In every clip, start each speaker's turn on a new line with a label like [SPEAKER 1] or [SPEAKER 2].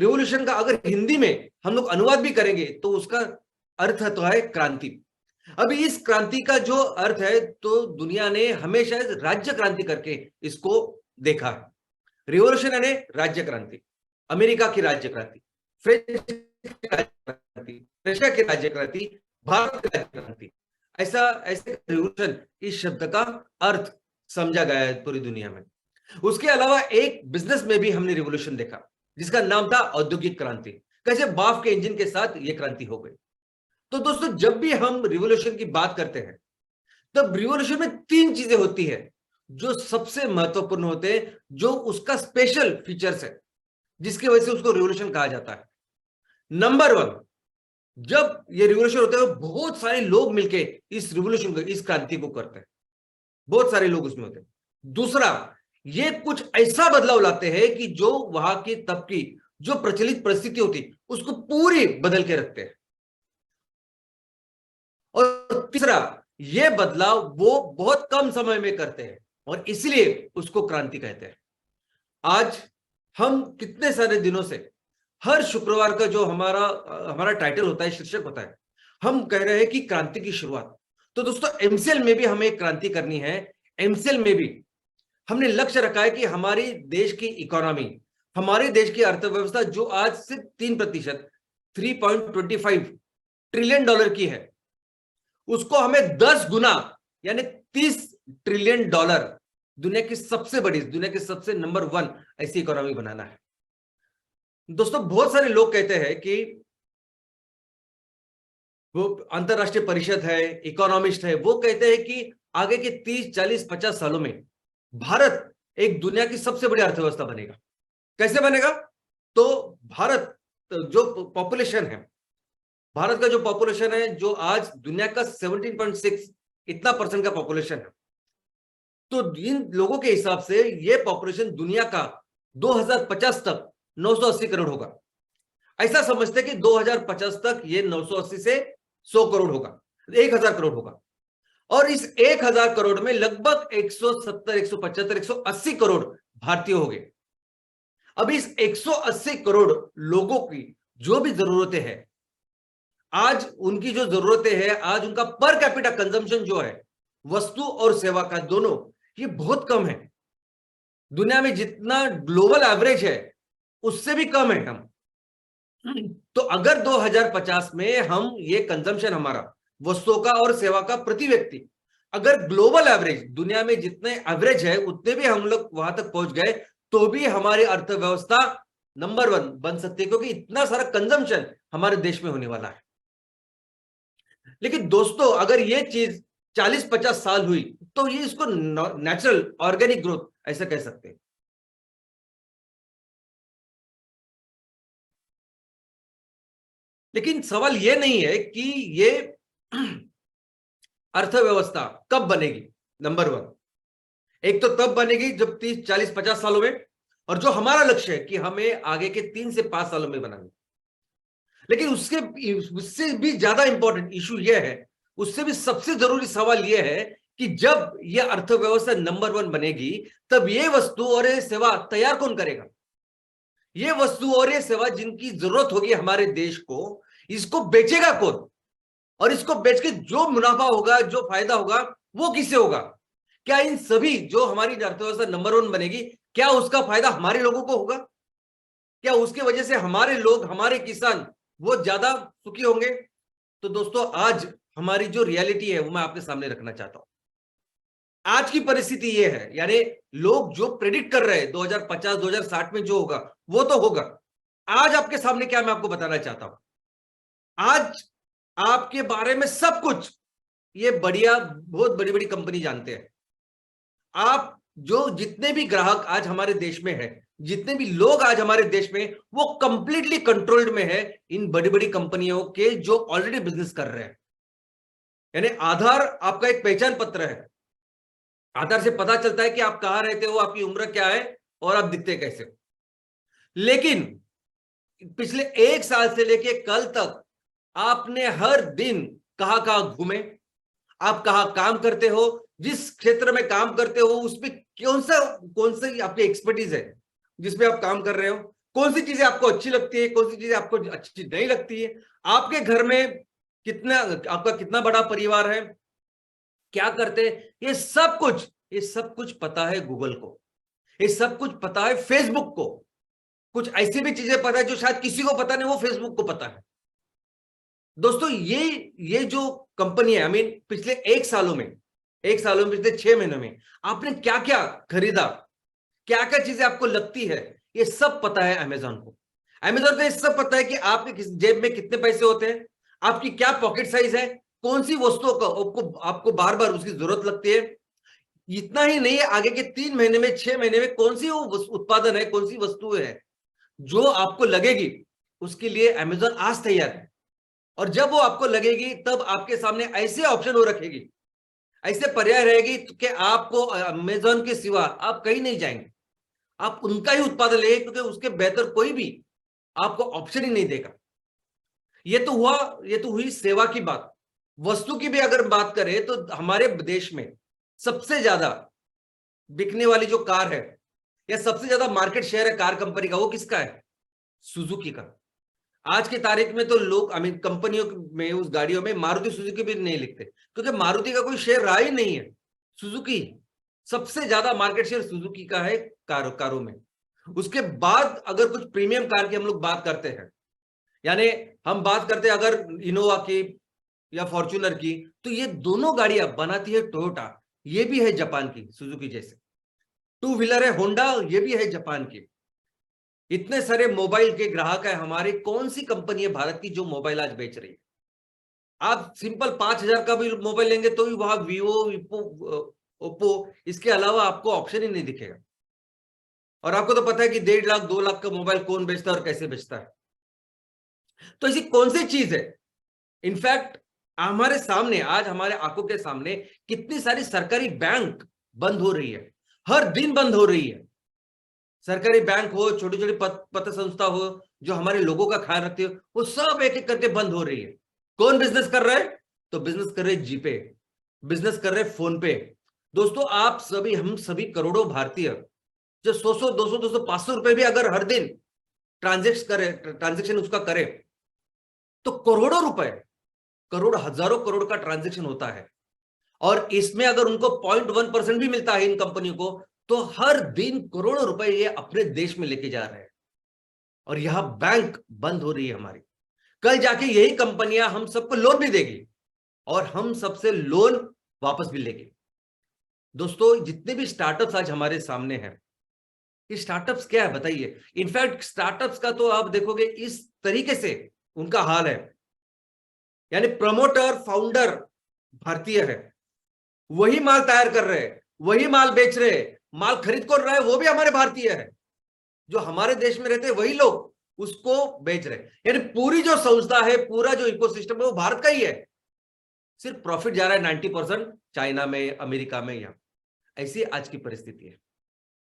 [SPEAKER 1] Revolution का अगर हिंदी में हम लोग अनुवाद भी करेंगे तो उसका अर्थ तो है क्रांति। अभी इस क्रांति का जो अर्थ है तो दुनिया ने हमेशा राज्य क्रांति करके इसको देखा है। रिवॉल्यूशन यानी राज्य क्रांति, अमेरिका की राज्य क्रांति, फ्रेंच की राज्य क्रांति, रशिया की राज्य क्रांति, भारत की राज्य क्रांति, ऐसा ऐसे रिवॉल्यूशन इस शब्द का अर्थ समझा गया है पूरी दुनिया में। उसके अलावा एक बिजनेस में भी हमने रिवॉल्यूशन देखा जिसका नाम था औद्योगिक क्रांति। कैसे बाफ के इंजन के साथ यह क्रांति हो गई। तो दोस्तों जब भी हम रिवॉल्यूशन की बात करते हैं तब रिवॉल्यूशन में तीन चीजें होती है जो सबसे महत्वपूर्ण होते हैं, जो उसका स्पेशल फीचर्स है जिसकी वजह से उसको रिवॉल्यूशन कहा जाता है। नंबर वन, जब ये रिवॉल्यूशन होता है बहुत सारे लोग मिलके इस रिवॉल्यूशन को, इस क्रांति को करते हैं, बहुत सारे लोग उसमें होते हैं। दूसरा, ये कुछ ऐसा बदलाव लाते हैं कि जो वहां की तब की जो प्रचलित परिस्थिति होती उसको पूरी बदल के रखते हैं। और तीसरा, ये बदलाव वो बहुत कम समय में करते हैं और इसलिए उसको क्रांति कहते हैं। आज हम कितने सारे दिनों से हर शुक्रवार का जो हमारा टाइटल होता है, शीर्षक होता है, हम कह रहे हैं कि क्रांति की शुरुआत। तो दोस्तों एमसीएल में भी हमें एक क्रांति करनी है। एमसीएल में भी हमने लक्ष्य रखा है कि हमारी देश की इकोनॉमी, हमारे देश की अर्थव्यवस्था जो आज सिर्फ 3%, 3.25 ट्रिलियन डॉलर की है, उसको हमें 10 गुना यानी 30 ट्रिलियन डॉलर दुनिया की सबसे बड़ी, दुनिया की सबसे नंबर 1 ऐसी इकोनॉमी बनाना है। दोस्तों बहुत सारे लोग कहते हैं कि वो अंतरराष्ट्रीय परिषद है, इकोनॉमिस्ट है, वो कहते हैं कि आगे के 30, 40, 50 सालों में भारत एक दुनिया की सबसे बड़ी अर्थव्यवस्था बनेगा। कैसे बनेगा? तो भारत जो पॉपुलेशन है, भारत का जो पॉपुलेशन है, जो आज दुनिया का 17.6 इतना परसेंट का पॉपुलेशन है, तो इन लोगों के हिसाब से ये पॉपुलेशन दुनिया का 2050 तक 980 करोड़ होगा। ऐसा समझते हैं कि 2050 तक ये 980 से 100 करोड़ होगा, 1000 करोड़ होगा। और इस 1000 करोड़ में लगभग 170, 175, 180 करोड़ भारतीय हो गए। अब इस 180 करोड़ लोगों की जो भी जरूरतें हैं, आज उनकी जो जरूरतें हैं, आज उनका पर कैपिटा कंजम्पशन जो है वस्तु और सेवा का दोनों, ये बहुत कम है। दुनिया में जितना ग्लोबल एवरेज है उससे भी कम है हम। तो अगर 2050 में हम ये कंजम्पशन हमारा वस्तुओं का और सेवा का प्रति व्यक्ति, अगर ग्लोबल एवरेज दुनिया में जितने एवरेज है उतने भी हम लोग वहां तक पहुंच गए तो भी हमारी अर्थव्यवस्था नंबर 1 बन सकती है, क्योंकि इतना सारा कंजम्पशन हमारे देश में होने वाला है। लेकिन दोस्तों अगर ये चीज 40-50 साल हुई तो ये इसको नेचुरल ऑर्गेनिक ग्रोथ ऐसा कह सकते हैं। लेकिन सवाल ये नहीं है कि ये अर्थव्यवस्था कब बनेगी। नंबर 1, एक तो तब बनेगी जब 30, 40, 50 सालों में, और जो हमारा लक्ष्य है कि हमें आगे के 3 से 5 सालों में बनाना। लेकिन उससे भी ज्यादा इंपॉर्टेंट इशू यह है, उससे भी सबसे जरूरी सवाल यह है कि जब यह अर्थव्यवस्था नंबर 1 बनेगी तब ये वस्तु और ये सेवा तैयार कौन करेगा? ये वस्तु और ये सेवा जिनकी जरूरत होगी हमारे देश को, इसको बेचेगा कौन? और इसको बेच के जो मुनाफा होगा, जो फायदा होगा, वो किससे होगा? क्या इन सभी जो हमारी अर्थव्यवस्था नंबर 1 बनेगी, क्या उसका फायदा हमारे लोगों को होगा? क्या उसकी वजह से हमारे लोग, हमारे किसान वो ज्यादा सुखी होंगे? तो दोस्तों आज हमारी जो रियलिटी है वो मैं आपके सामने रखना चाहता हूं। आज की परिस्थिति ये है, यानी लोग जो प्रेडिक्ट कर रहे हैं 2050, 2060 में जो होगा वो तो होगा। आज आपके सामने क्या मैं आपको बताना चाहता हूं, आज आपके बारे में सब कुछ ये बढ़िया, बहुत बड़ी बड़ी कंपनी जानते हैं। आप जो जितने भी ग्राहक आज हमारे देश में है, जितने भी लोग आज हमारे देश में, वो कंप्लीटली कंट्रोल्ड में है इन बड़ी बड़ी कंपनियों के जो ऑलरेडी बिजनेस कर रहे हैं। यानी आधार आपका एक पहचान पत्र है, आधार से पता चलता है कि आप कहां रहते हो, आपकी उम्र क्या है और आप दिखते कैसे हो। लेकिन पिछले 1 साल से लेके कल तक आपने हर दिन कहां कहां घूमे, आप कहां काम करते हो, जिस क्षेत्र में काम करते हो उसमें कौन सा आपकी एक्सपर्टीज है जिसमें आप काम कर रहे हो, कौन सी चीजें आपको अच्छी लगती है, कौन सी चीजें आपको अच्छी नहीं लगती है, आपके घर में कितना, आपका कितना बड़ा परिवार है, क्या करते हैं, ये सब कुछ पता है गूगल को, ये सब कुछ पता है फेसबुक को। कुछ ऐसी भी चीजें पता है जो शायद किसी को पता नहीं, वो फेसबुक को पता है। दोस्तों ये जो कंपनी है, पिछले 1 सालों में पिछले 6 महीनों में आपने क्या क्या खरीदा, क्या क्या चीजें आपको लगती है, ये सब पता है अमेजोन को। अमेजोन को ये सब पता है कि आपके जेब में कितने पैसे होते हैं, आपकी क्या पॉकेट साइज है, कौन सी वस्तुओं को आपको बार बार उसकी जरूरत लगती है। इतना ही नहीं है, आगे के 3 महीने में 6 महीने में कौन सी वो उत्पादन है, कौन सी वस्तु है जो आपको लगेगी, उसके लिए अमेजोन आज तैयार है। और जब वो आपको लगेगी तब आपके सामने ऐसे ऑप्शन हो रखेगी, ऐसे पर्याय रहेगी कि आपको अमेजोन के सिवा आप कहीं नहीं जाएंगे, आप उनका ही उत्पादन लेंगे, क्योंकि उसके बेहतर कोई भी आपको ऑप्शन ही नहीं देगा। ये तो हुई सेवा की बात। वस्तु की भी अगर बात करें तो हमारे देश में सबसे ज्यादा बिकने वाली जो कार है, या सबसे ज्यादा मार्केट शेयर है कार कंपनी का, वो किसका है? सुजुकी का। आज की तारीख में तो लोग कंपनियों में उस गाड़ियों में मारुति सुजुकी भी नहीं लिखते, क्योंकि मारुति का कोई शेयर रहा ही नहीं है, सुजुकी। सबसे ज्यादा मार्केट शेयर सुजुकी का है कारों में। उसके बाद अगर कुछ प्रीमियम कार की हम लोग बात करते हैं, यानी हम बात करते हैं अगर इनोवा की या फॉर्च्यूनर की, तो ये दोनों गाड़ियां बनाती है टोयोटा, ये भी है जापान की सुजुकी जैसे। टू व्हीलर है होंडा, ये भी है जापान की। इतने सारे मोबाइल के ग्राहक है हमारे, कौन सी कंपनी है भारत की जो मोबाइल आज बेच रही है? आप सिंपल 5,000 का भी मोबाइल लेंगे तो भी वहां वीवो, ओप्पो, इसके अलावा आपको ऑप्शन ही नहीं दिखेगा। और आपको तो पता है कि 1.5 लाख 2 लाख का मोबाइल कौन बेचता है और कैसे बेचता है। तो ऐसी कौन सी चीज है, इनफैक्ट हमारे सामने, आज हमारे आंखों के सामने कितनी सारी सरकारी बैंक बंद हो रही है, हर दिन बंद हो रही है। सरकारी बैंक हो, छोटी छोटी पत्र संस्था हो जो हमारे लोगों का ख्याल रखती है, वो सब एक एक करके बंद हो रही है। कौन बिजनेस कर रहा है? तो बिजनेस कर रहे जीपे, बिजनेस कर रहे फोन पे। दोस्तों आप सभी, हम सभी करोड़ों भारतीय जो 100 200 200 500 रुपए भी अगर हर दिन ट्रांजेक्शन उसका करे, तो करोड़ों रुपए, करोड़, हजारों करोड़ का ट्रांजेक्शन होता है। और इसमें अगर उनको 0.1% भी मिलता है इन कंपनियों को, तो हर दिन करोड़ों रुपए ये अपने देश में लेके जा रहे हैं। और यहां बैंक बंद हो रही है हमारी, कल जाके यही कंपनियां हम सबको लोन भी देगी और हम सबसे लोन वापस भी लेंगे। दोस्तों जितने भी स्टार्टअप्स आज हमारे सामने हैं, ये स्टार्टअप्स क्या है बताइए? इनफैक्ट स्टार्टअप्स का तो आप देखोगे इस तरीके से उनका हाल है, यानी प्रमोटर फाउंडर भारतीय है, वही माल तैयार कर रहे हैं, वही माल बेच रहे हैं, माल खरीद कौन रहा है वो भी हमारे भारतीय है, जो हमारे देश में रहते हैं वही लोग उसको बेच रहे हैं। यानी पूरी जो संस्था है, पूरा जो इकोसिस्टम है वो भारत का ही है, सिर्फ प्रॉफिट जा रहा है 90% चाइना में, अमेरिका में। यहां ऐसी आज की परिस्थिति है।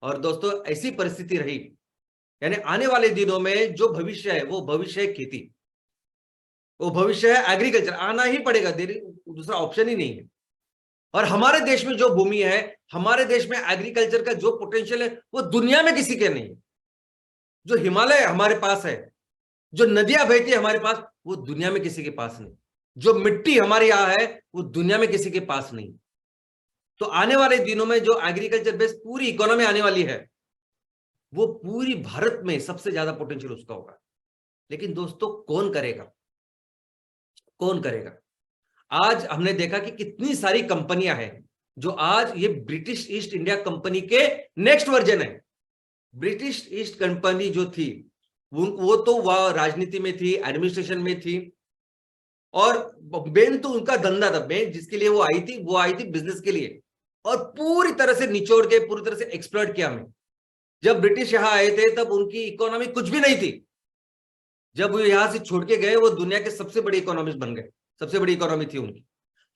[SPEAKER 1] और दोस्तों ऐसी परिस्थिति रही, यानी आने वाले दिनों में जो भविष्य है वो भविष्य है खेती, वो भविष्य है एग्रीकल्चर, आना ही पड़ेगा, दूसरा ऑप्शन ही नहीं है। और हमारे देश में जो भूमि है, हमारे देश में एग्रीकल्चर का जो पोटेंशियल है वो दुनिया में किसी के नहीं है। जो हिमालय हमारे पास है, जो नदियां बहती है हमारे पास, वो दुनिया में किसी के पास नहीं। जो मिट्टी हमारे यहां है वो दुनिया में किसी के पास नहीं। तो आने वाले दिनों में जो एग्रीकल्चर बेस्ड पूरी इकोनॉमी आने वाली है, वो पूरी भारत में सबसे ज्यादा पोटेंशियल उसका होगा। लेकिन दोस्तों कौन करेगा, कौन करेगा? आज हमने देखा कि कितनी सारी कंपनियां हैं जो आज, ये ब्रिटिश ईस्ट इंडिया कंपनी के नेक्स्ट वर्जन है। ब्रिटिश ईस्ट कंपनी जो थी वो तो वह राजनीति में थी, एडमिनिस्ट्रेशन में थी, और मेन तो उनका धंधा था। मेन जिसके लिए वो आई थी बिजनेस के लिए, और पूरी तरह से निचोड़ के, पूरी तरह से एक्सप्लॉइट किया हमें। जब ब्रिटिश यहां आए थे तब उनकी इकोनॉमी कुछ भी नहीं थी, जब वो यहां से छोड़ के गए वो दुनिया के सबसे बड़ी इकोनॉमिस्ट बन गए, सबसे बड़ी इकोनॉमी थी उनकी।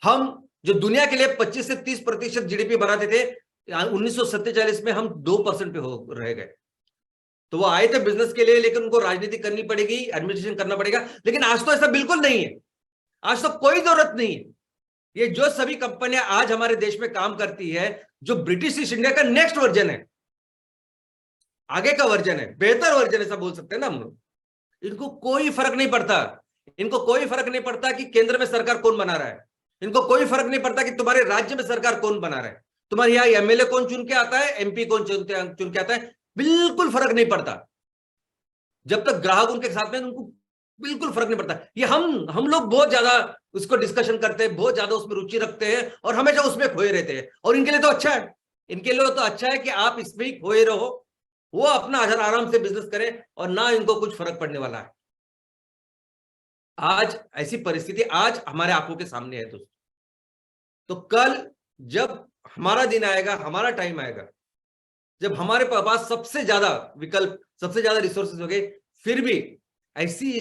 [SPEAKER 1] हम जो दुनिया के लिए 25 से 30% जीडीपी बनाते थे, 1947 में हम 2% पे हो रह गए। तो वो आए थे बिजनेस के लिए, लेकिन उनको राजनीति करनी पड़ेगी, एडमिनिस्ट्रेशन करना पड़ेगा। लेकिन आज तो ऐसा बिल्कुल नहीं है, आज तो कोई जरूरत नहीं है। ये जो सभी कंपनियां आज हमारे देश में काम करती है, जो ब्रिटिश ईस्ट इंडिया का नेक्स्ट वर्जन है, आगे का वर्जन है, बेहतर वर्जन ऐसा बोल सकते हैं ना हम लोग। इनको कोई फर्क नहीं पड़ता, इनको कोई फर्क नहीं पड़ता कि केंद्र में सरकार कौन बना रहा है, इनको कोई फर्क नहीं पड़ता कि तुम्हारे राज्य में सरकार कौन बना रहा है, तुम्हारे यहाँ एमएलए कौन चुन के आता है, एमपी कौन चुन के आता है, बिल्कुल फर्क नहीं पड़ता। जब तक ग्राहक उनके साथ में, उनको बिल्कुल फर्क नहीं पड़ता। ये हम लोग बहुत ज्यादा उसको डिस्कशन करते हैं, बहुत ज्यादा उसमें रुचि रखते हैं और हमेशा उसमें खोए रहते हैं। और इनके लिए तो अच्छा है, इनके लिए तो अच्छा है कि आप इसमें ही खोए रहो, वो अपना आराम से बिजनेस करें और ना इनको कुछ फर्क पड़ने वाला है। आज ऐसी परिस्थिति आज हमारे आंखों के सामने है दोस्तों। तो कल जब हमारा दिन आएगा, हमारा टाइम आएगा, जब हमारे पास सबसे ज्यादा विकल्प, सबसे ज्यादा रिसोर्सेज हो गए, फिर भी ऐसी